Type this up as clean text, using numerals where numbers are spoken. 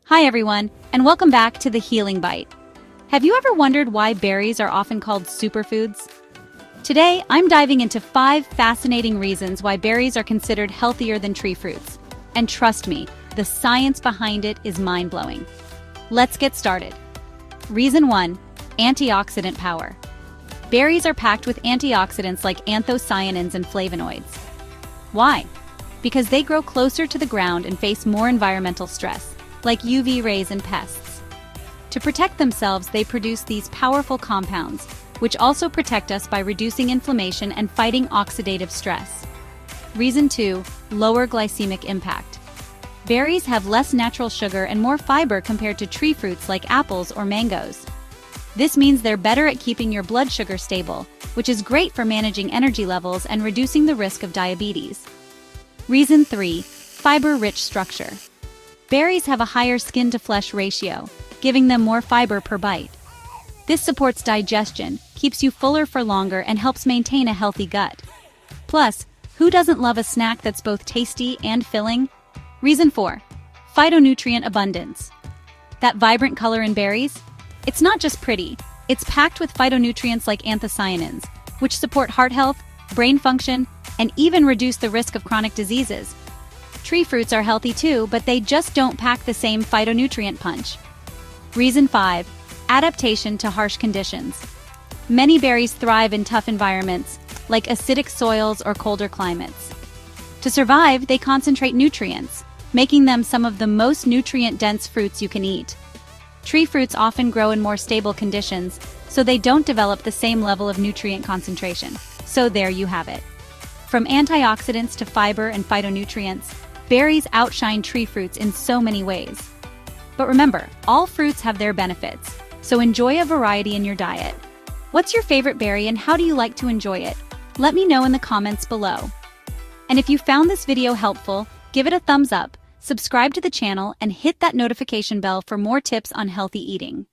Hi everyone, and welcome back to the Healing Bite. Have you ever wondered why berries are often called superfoods? Today, I'm diving into 5 fascinating reasons why berries are considered healthier than tree fruits. And trust me, the science behind it is mind-blowing. Let's get started. Reason 1. Antioxidant power. Berries are packed with antioxidants like anthocyanins and flavonoids. Why? Because they grow closer to the ground and face more environmental stress, like UV rays and pests. To protect themselves, they produce these powerful compounds, which also protect us by reducing inflammation and fighting oxidative stress. Reason 2. Lower glycemic impact. Berries have less natural sugar and more fiber compared to tree fruits like apples or mangoes. This means they're better at keeping your blood sugar stable, which is great for managing energy levels and reducing the risk of diabetes. Reason 3. Fiber-rich structure. Berries have a higher skin-to-flesh ratio, giving them more fiber per bite. This supports digestion, keeps you fuller for longer, and helps maintain a healthy gut. Plus, who doesn't love a snack that's both tasty and filling? Reason 4. Phytonutrient abundance. That vibrant color in berries? It's not just pretty, it's packed with phytonutrients like anthocyanins, which support heart health, brain function, and even reduce the risk of chronic diseases. Tree fruits are healthy too, but they just don't pack the same phytonutrient punch. Reason 5. Adaptation to harsh conditions. Many berries thrive in tough environments, like acidic soils or colder climates. To survive, they concentrate nutrients, making them some of the most nutrient-dense fruits you can eat. Tree fruits often grow in more stable conditions, so they don't develop the same level of nutrient concentration. So there you have it. From antioxidants to fiber and phytonutrients, berries outshine tree fruits in so many ways. But remember, all fruits have their benefits, so enjoy a variety in your diet. What's your favorite berry and how do you like to enjoy it? Let me know in the comments below. And if you found this video helpful, give it a thumbs up, subscribe to the channel, and hit that notification bell for more tips on healthy eating.